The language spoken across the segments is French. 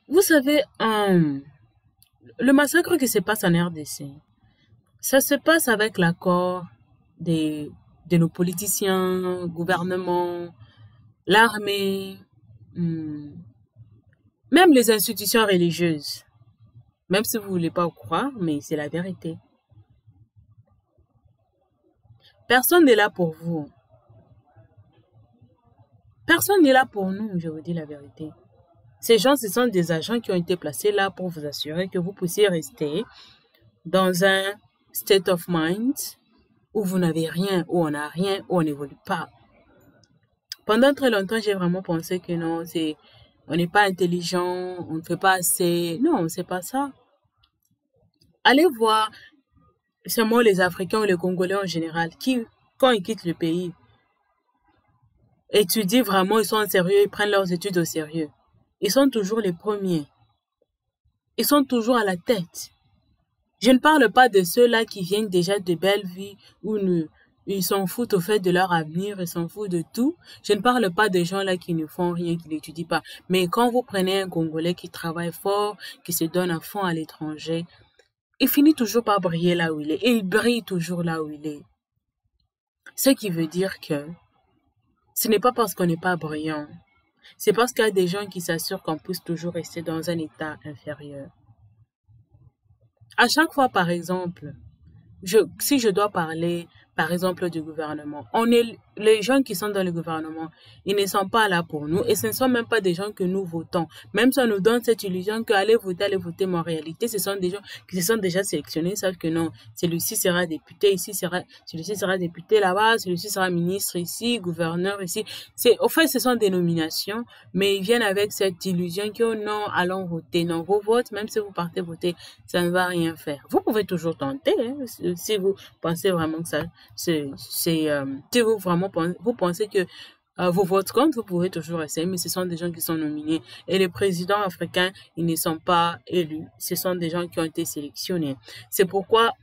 Vous savez, le massacre qui se passe en RDC, ça se passe avec l'accord des, de nos politiciens, gouvernements, l'armée, hum, même les institutions religieuses. Même si vous voulez pas croire, mais c'est la vérité. Personne n'est là pour vous. Personne n'est là pour nous, je vous dis la vérité. Ces gens, ce sont des agents qui ont été placés là pour vous assurer que vous puissiez rester dans un state of mind où vous n'avez rien, où on n'a rien, où on n'évolue pas. Pendant très longtemps, j'ai vraiment pensé que non, on n'est pas intelligent, on ne fait pas assez. Non, c'est pas ça. Allez voir seulement les Africains ou les Congolais en général qui, quand ils quittent le pays, étudient vraiment, ils sont en sérieux, ils prennent leurs études au sérieux. Ils sont toujours les premiers. Ils sont toujours à la tête. Je ne parle pas de ceux-là qui viennent déjà de belles vies où ils s'en foutent au fait de leur avenir, ils s'en foutent de tout. Je ne parle pas des gens là qui ne font rien, qui n'étudient pas. Mais quand vous prenez un Congolais qui travaille fort, qui se donne à fond à l'étranger, il finit toujours par briller là où il est. Et il brille toujours là où il est. Ce qui veut dire que ce n'est pas parce qu'on n'est pas brillant. C'est parce qu'il y a des gens qui s'assurent qu'on puisse toujours rester dans un état inférieur. À chaque fois, par exemple, si je dois parler, par exemple, du gouvernement, les gens qui sont dans le gouvernement, ils ne sont pas là pour nous et ce ne sont même pas des gens que nous votons. Même si on nous donne cette illusion que allez voter, mais en réalité, ce sont des gens qui se sont déjà sélectionnés, ils savent que non, celui-ci sera député ici, celui-ci sera député là-bas, celui-ci sera ministre ici, gouverneur ici. Au fait, ce sont des nominations, mais ils viennent avec cette illusion que oh non, allons voter. Non, vos votes, même si vous partez voter, ça ne va rien faire. Vous pouvez toujours tenter, hein, si vous pensez vraiment que ça, si vous vraiment vous pensez que vos votes comptent, vous pouvez toujours essayer, mais ce sont des gens qui sont nominés. Et les présidents africains, ils ne sont pas élus. Ce sont des gens qui ont été sélectionnés. C'est pourquoi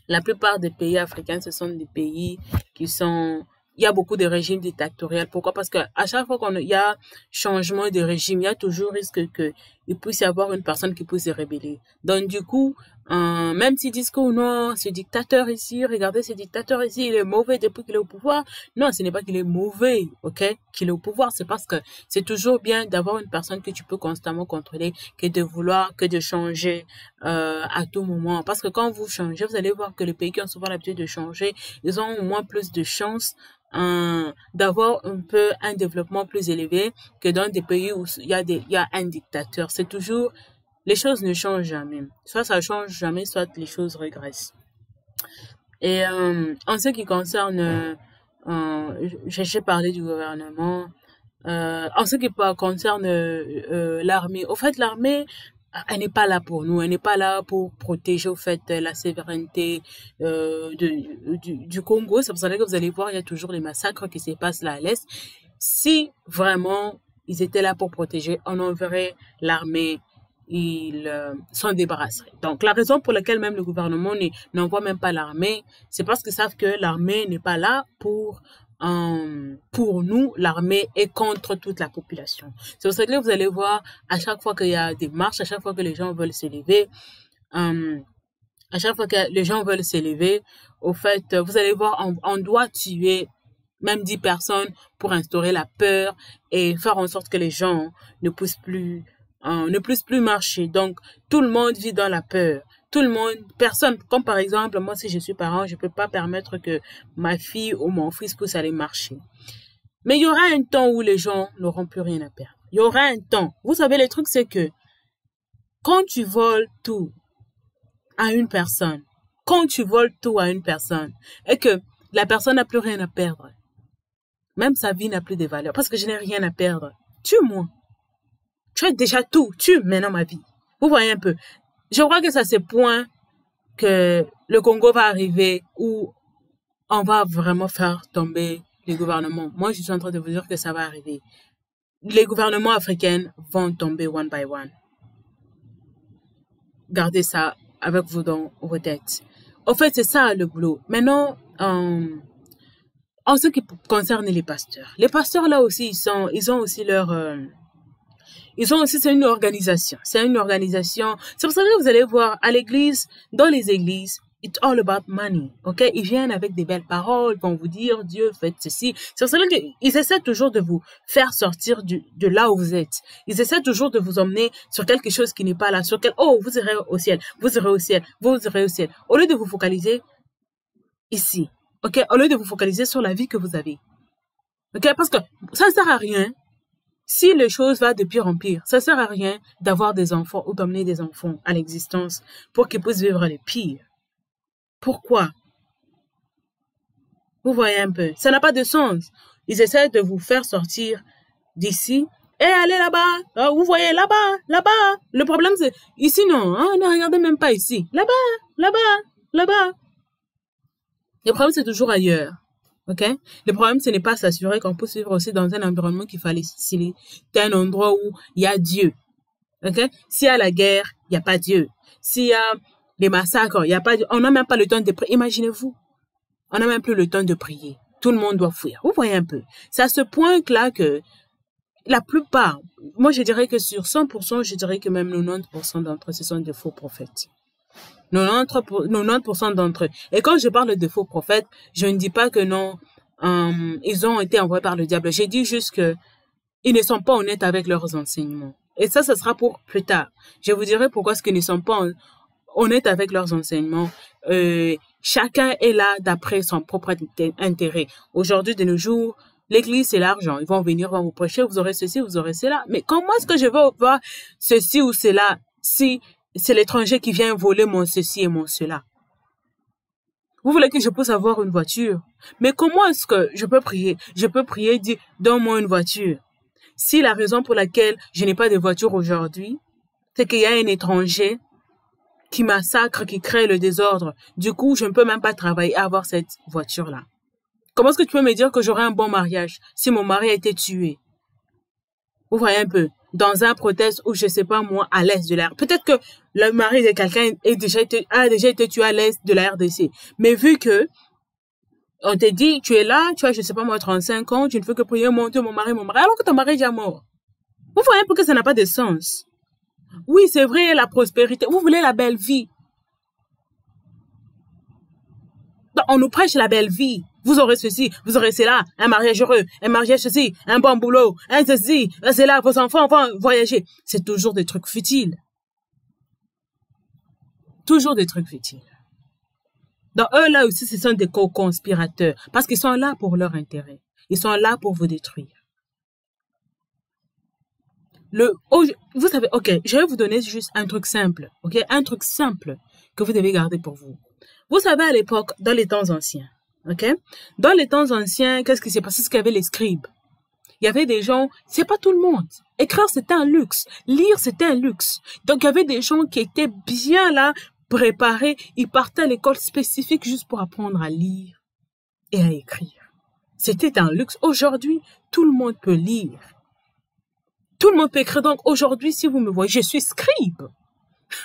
la plupart des pays africains, ce sont des pays qui sont... Il y a beaucoup de régimes dictatoriaux. Pourquoi? Parce que à chaque fois qu'il y a changement de régime, il y a toujours risque qu'il puisse y avoir une personne qui puisse se rébeller. Donc du coup, même s'ils disent que oh non, ce dictateur ici, regardez ce dictateur ici, il est mauvais depuis qu'il est au pouvoir. Non, ce n'est pas qu'il est mauvais, ok, qu'il est au pouvoir. C'est parce que c'est toujours bien d'avoir une personne que tu peux constamment contrôler que de vouloir, que de changer à tout moment. Parce que quand vous changez, vous allez voir que les pays qui ont souvent l'habitude de changer, ils ont au moins plus de chances d'avoir un peu un développement plus élevé que dans des pays où il y a un dictateur. C'est toujours, les choses ne changent jamais. Soit ça change jamais, soit les choses régressent. Et en ce qui concerne, j'ai parlé du gouvernement, en ce qui concerne l'armée, au fait, l'armée, elle n'est pas là pour nous, elle n'est pas là pour protéger au fait la souveraineté du Congo. C'est pour ça que vous allez voir, il y a toujours les massacres qui se passent là à l'est. Si vraiment ils étaient là pour protéger, on enverrait l'armée, ils s'en débarrasseraient. Donc la raison pour laquelle même le gouvernement n'envoie même pas l'armée, c'est parce qu'ils savent que l'armée n'est pas là pour nous, l'armée est contre toute la population. C'est pour ça que vous allez voir, à chaque fois qu'il y a des marches, à chaque fois que les gens veulent s'élever, à chaque fois que les gens veulent s'élever, au fait, vous allez voir, on doit tuer même 10 personnes pour instaurer la peur et faire en sorte que les gens ne puissent plus marcher. Donc, tout le monde vit dans la peur. Tout le monde, personne, comme par exemple, moi, si je suis parent, je peux pas permettre que ma fille ou mon fils puisse aller marcher. Mais il y aura un temps où les gens n'auront plus rien à perdre. Il y aura un temps. Vous savez, le truc, c'est que quand tu voles tout à une personne, quand tu voles tout à une personne, et que la personne n'a plus rien à perdre, même sa vie n'a plus de valeur, parce que je n'ai rien à perdre, tue-moi. Tu as déjà tout, tue maintenant ma vie. Vous voyez un peu. Je crois que c'est à ce point que le Congo va arriver où on va vraiment faire tomber les gouvernements. Moi, je suis en train de vous dire que ça va arriver. Les gouvernements africains vont tomber one by one. Gardez ça avec vous dans vos têtes. En fait, c'est ça le boulot. Maintenant, en ce qui concerne les pasteurs là aussi, ils ont aussi Ils ont aussi, c'est une organisation. C'est une organisation. C'est pour ça que vous allez voir à l'église, dans les églises, it's all about money, ok? Ils viennent avec des belles paroles, vont vous dire, Dieu, faites ceci. C'est pour ça qu'ils essaient toujours de vous faire sortir de là où vous êtes. Ils essaient toujours de vous emmener sur quelque chose qui n'est pas là, oh, vous irez au ciel, vous irez au ciel, vous irez au ciel. Au lieu de vous focaliser ici, ok? Au lieu de vous focaliser sur la vie que vous avez. Ok? Parce que ça ne sert à rien. Si les choses vont de pire en pire, ça ne sert à rien d'avoir des enfants ou d'emmener des enfants à l'existence pour qu'ils puissent vivre le pire. Pourquoi? Vous voyez un peu. Ça n'a pas de sens. Ils essaient de vous faire sortir d'ici et aller là-bas. Ah, vous voyez, là-bas, là-bas. Le problème, c'est ici, non. Hein, ne regardez même pas ici. Là-bas, là-bas, là-bas. Le problème, c'est toujours ailleurs. Ok? Le problème, ce n'est pas s'assurer qu'on peut vivre aussi dans un environnement qui facilite un endroit où il y a Dieu. Ok? S'il y a la guerre, il n'y a pas Dieu. S'il y a des massacres, il n'y a pas Dieu. On n'a même pas le temps de prier. Imaginez-vous. On n'a même plus le temps de prier. Tout le monde doit fuir. Vous voyez un peu. C'est à ce point-là que la plupart, moi je dirais que sur 100%, je dirais que même 90% d'entre eux, ce sont des faux prophètes. 90% d'entre eux. Et quand je parle de faux prophètes, je ne dis pas que non, ils ont été envoyés par le diable. J'ai dit juste que ils ne sont pas honnêtes avec leurs enseignements. Et ça, ce sera pour plus tard. Je vous dirai pourquoi est-ce qu'ils ne sont pas honnêtes avec leurs enseignements. Chacun est là d'après son propre intérêt. Aujourd'hui, de nos jours, l'église, c'est l'argent. Ils vont venir, vont vous prêcher, vous aurez ceci, vous aurez cela. Mais comment est-ce que je vais voir ceci ou cela si c'est l'étranger qui vient voler mon ceci et mon cela? Vous voulez que je puisse avoir une voiture? Mais comment est-ce que je peux prier? Je peux prier, dire, donne-moi une voiture. Si la raison pour laquelle je n'ai pas de voiture aujourd'hui, c'est qu'il y a un étranger qui massacre, qui crée le désordre. Du coup, je ne peux même pas travailler à avoir cette voiture-là. Comment est-ce que tu peux me dire que j'aurai un bon mariage si mon mari a été tué? Vous voyez un peu, dans un proteste où, je ne sais pas moi, à l'est de la RDC. Peut-être que le mari de quelqu'un a déjà été tué à l'est de la RDC. Mais vu que on te dit, tu es là, tu as, je ne sais pas moi, 35 ans, tu ne fais que prier, mon Dieu, mon mari, alors que ton mari est déjà mort. Vous voyez un peu que ça n'a pas de sens. Oui, c'est vrai, la prospérité. Vous voulez la belle vie. Donc, on nous prêche la belle vie. Vous aurez ceci, vous aurez cela, un mariage heureux, un mariage ceci, un bon boulot, un ceci, un cela, vos enfants vont voyager. C'est toujours des trucs futiles. Toujours des trucs futiles. Donc, eux, là aussi, ce sont des co-conspirateurs. Parce qu'ils sont là pour leur intérêt. Ils sont là pour vous détruire. Vous savez, ok, je vais vous donner juste un truc simple, ok, un truc simple que vous devez garder pour vous. Vous savez, à l'époque, dans les temps anciens, ok, dans les temps anciens, qu'est-ce qui s'est passé? C'est qu'il y avait les scribes. Il y avait des gens, c'est pas tout le monde. Écrire, c'était un luxe. Lire, c'était un luxe. Donc, il y avait des gens qui étaient bien là, préparés. Ils partaient à l'école spécifique juste pour apprendre à lire et à écrire. C'était un luxe. Aujourd'hui, tout le monde peut lire. Tout le monde peut écrire. Donc, aujourd'hui, si vous me voyez, je suis scribe.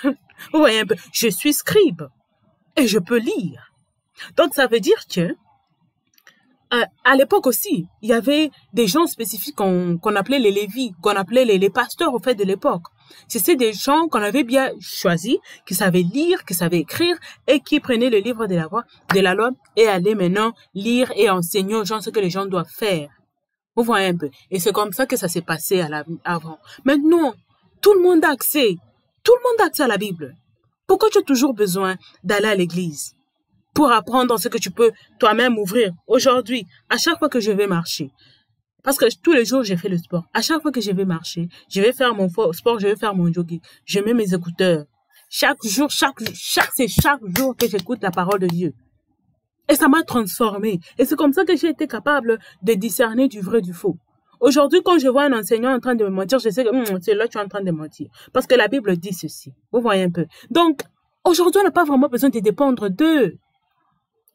Vous voyez un peu, je suis scribe. Et je peux lire. Donc, ça veut dire que, à l'époque aussi, il y avait des gens spécifiques qu'on appelait les lévis, qu'on appelait les pasteurs, au fait, de l'époque. C'était des gens qu'on avait bien choisis, qui savaient lire, qui savaient écrire, et qui prenaient le livre de la loi et allaient maintenant lire et enseigner aux gens ce que les gens doivent faire. Vous voyez un peu. Et c'est comme ça que ça s'est passé avant. Maintenant, tout le monde a accès. Tout le monde a accès à la Bible. Pourquoi tu as toujours besoin d'aller à l'église pour apprendre ce que tu peux toi-même ouvrir? Aujourd'hui, à chaque fois que je vais marcher, parce que tous les jours, j'ai fait le sport. À chaque fois que je vais marcher, je vais faire mon sport, je vais faire mon jogging. Je mets mes écouteurs. Chaque jour, c'est chaque jour que j'écoute la parole de Dieu. Et ça m'a transformé. Et c'est comme ça que j'ai été capable de discerner du vrai du faux. Aujourd'hui, quand je vois un enseignant en train de me mentir, je sais que c'est là que tu es en train de mentir. Parce que la Bible dit ceci. Vous voyez un peu. Donc, aujourd'hui, on n'a pas vraiment besoin de dépendre d'eux.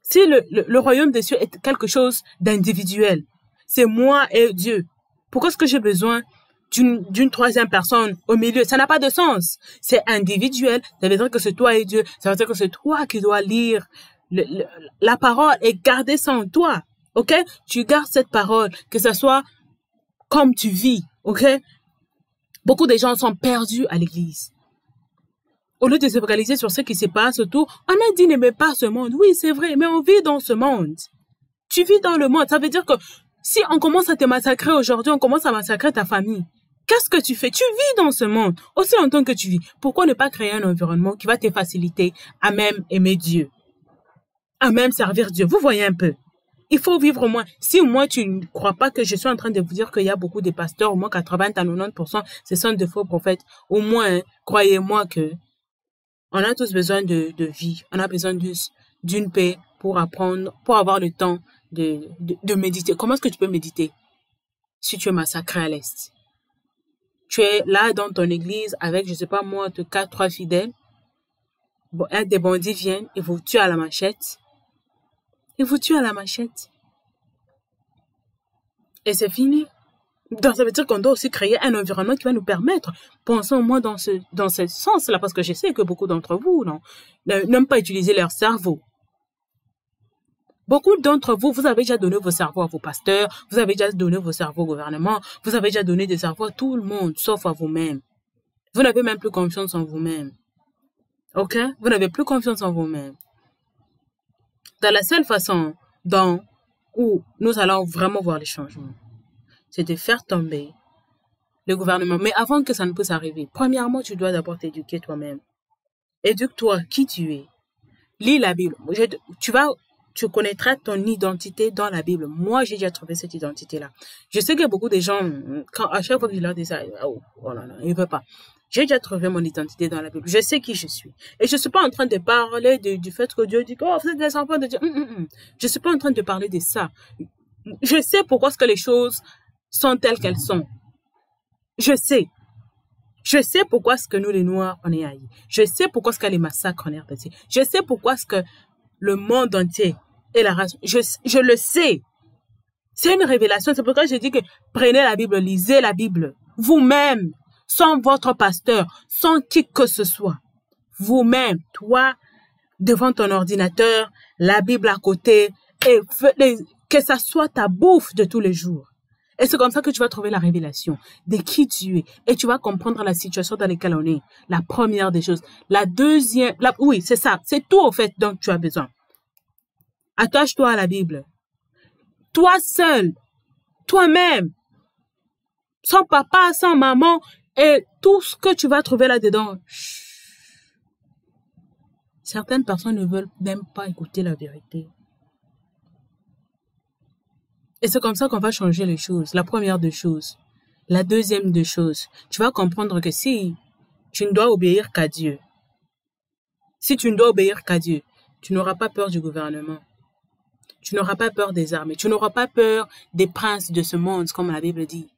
Si le royaume des cieux est quelque chose d'individuel, c'est moi et Dieu. Pourquoi est-ce que j'ai besoin d'une troisième personne au milieu? Ça n'a pas de sens. C'est individuel. Ça veut dire que c'est toi et Dieu. Ça veut dire que c'est toi qui dois lire la parole et garder ça en toi, ok? Tu gardes cette parole, que ce soit comme tu vis, ok? Beaucoup de gens sont perdus à l'église. Au lieu de se focaliser sur ce qui se passe autour, on a dit n'aimez pas ce monde. Oui, c'est vrai, mais on vit dans ce monde. Tu vis dans le monde. Ça veut dire que si on commence à te massacrer aujourd'hui, on commence à massacrer ta famille. Qu'est-ce que tu fais? Tu vis dans ce monde. Aussi longtemps que tu vis. Pourquoi ne pas créer un environnement qui va te faciliter à même aimer Dieu, à même servir Dieu? Vous voyez un peu. Il faut vivre au moins. Si au moins tu ne crois pas que je suis en train de vous dire qu'il y a beaucoup de pasteurs, au moins 80 à 90%, ce sont de faux prophètes. Au moins, croyez-moi que on a tous besoin de vie. On a besoin d'une paix pour apprendre, pour avoir le temps de méditer. Comment est-ce que tu peux méditer si tu es massacré à l'Est? Tu es là dans ton église avec, je sais pas moi, 3 fidèles. Bon, un des bandits viennent, ils vous tuent à la machette. Ils vous tuent à la machette. Et c'est fini. Donc, ça veut dire qu'on doit aussi créer un environnement qui va nous permettre, pensons au moins dans ce sens-là, parce que je sais que beaucoup d'entre vous n'aiment pas utiliser leur cerveau. Beaucoup d'entre vous, vous avez déjà donné vos cerveaux à vos pasteurs, vous avez déjà donné vos cerveaux au gouvernement, vous avez déjà donné des cerveaux à tout le monde, sauf à vous-même. Vous n'avez même plus confiance en vous-même. Ok? Vous n'avez plus confiance en vous-même. Dans la seule façon où nous allons vraiment voir les changements, c'est de faire tomber le gouvernement. Mais avant que ça ne puisse arriver, premièrement, tu dois d'abord t'éduquer toi-même. Éduque-toi qui tu es. Lis la Bible. Tu connaîtras ton identité dans la Bible. Moi, j'ai déjà trouvé cette identité-là. Je sais que beaucoup de gens, à chaque fois que je leur dis ça, oh là là, ils ne veulent pas. J'ai déjà trouvé mon identité dans la Bible. Je sais qui je suis. Et je ne suis pas en train de parler du fait que Dieu dit que vous êtes des enfants de Dieu. Je ne suis pas en train de parler de ça. Je sais pourquoi est-ce que les choses sont telles qu'elles sont. Je sais. Je sais pourquoi est-ce que nous, les Noirs, on est haïs. Je sais pourquoi est-ce que les massacres, on est repassés. Je sais pourquoi est-ce que le monde entier est la race. Je le sais. C'est une révélation. C'est pourquoi je dis que prenez la Bible, lisez la Bible. Vous-même, sans votre pasteur, sans qui que ce soit. Vous-même, toi, devant ton ordinateur, la Bible à côté, et que ça soit ta bouffe de tous les jours. Et c'est comme ça que tu vas trouver la révélation de qui tu es. Et tu vas comprendre la situation dans laquelle on est. La première des choses. La deuxième, oui, c'est ça. C'est tout au fait dont tu as besoin. Attache-toi à la Bible. Toi seul, toi-même, sans papa, sans maman, et tout ce que tu vas trouver là-dedans. Certaines personnes ne veulent même pas écouter la vérité. Et c'est comme ça qu'on va changer les choses. La première des choses. La deuxième des choses. Tu vas comprendre que si tu ne dois obéir qu'à Dieu, si tu ne dois obéir qu'à Dieu, tu n'auras pas peur du gouvernement. Tu n'auras pas peur des armées. Tu n'auras pas peur des princes de ce monde, comme la Bible dit.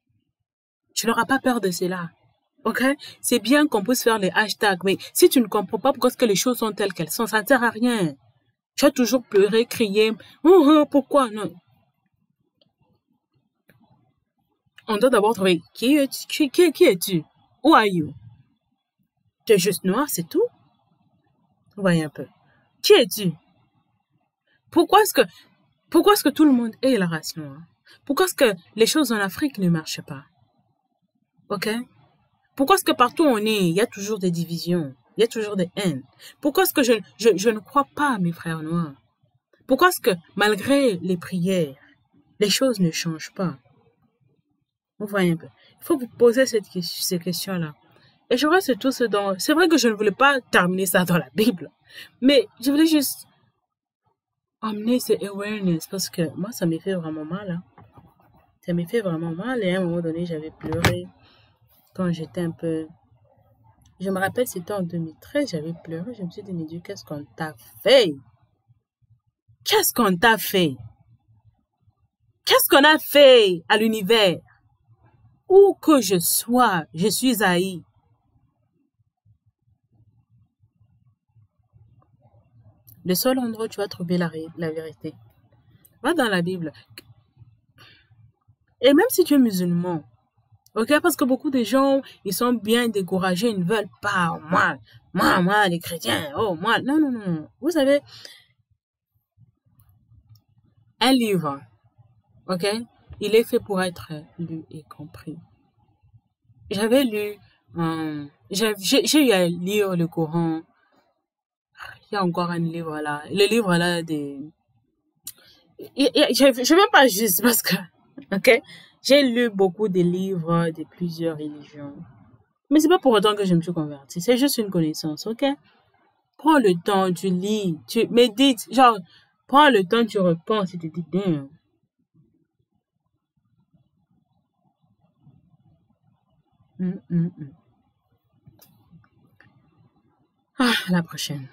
Tu n'auras pas peur de cela. Ok? C'est bien qu'on puisse faire les hashtags, mais si tu ne comprends pas pourquoi est-ce que les choses sont telles qu'elles sont, ça ne sert à rien. Tu vas toujours pleurer, crier. Pourquoi? Non. On doit d'abord trouver qui es-tu? Who are you? Tu es juste noir, c'est tout? Vous voyez un peu. Qui es-tu? Pourquoi est-ce que tout le monde est la race noire? Pourquoi est-ce que les choses en Afrique ne marchent pas? Ok? Pourquoi est-ce que partout où on est, il y a toujours des divisions? Il y a toujours des haines? Pourquoi est-ce que je ne crois pas à mes frères noirs? Pourquoi est-ce que malgré les prières, les choses ne changent pas? Vous voyez un peu. Il faut vous poser ces questions-là. Et je vois c'est tout ce dont... C'est vrai que je ne voulais pas terminer ça dans la Bible. Mais je voulais juste emmener ce awareness parce que moi, ça m'est fait vraiment mal. Hein. Ça m'est fait vraiment mal. Et à un moment donné, j'avais pleuré quand j'étais un peu... Je me rappelle, c'était en 2013, j'avais pleuré. Je me suis dit, mais Dieu, qu'est-ce qu'on t'a fait? Qu'est-ce qu'on t'a fait? Qu'est-ce qu'on a fait à l'univers? Où que je sois, je suis haï. Le seul endroit où tu vas trouver la vérité. Va dans la Bible. Et même si tu es musulman, ok, parce que beaucoup de gens, ils sont bien découragés, ils ne veulent pas, moi, les chrétiens, oh, moi, non, non, non. Vous savez, un livre, ok, il est fait pour être lu et compris. J'avais lu, j'ai eu à lire le Coran. Il y a encore un livre là. Le livre là des, je ne vais pas juste parce que, ok, j'ai lu beaucoup de livres de plusieurs religions. Mais c'est pas pour autant que je me suis convertie. C'est juste une connaissance, ok? Prends le temps, tu lis, tu médites, genre, prends le temps, tu repenses et tu te dis, damn. À la prochaine.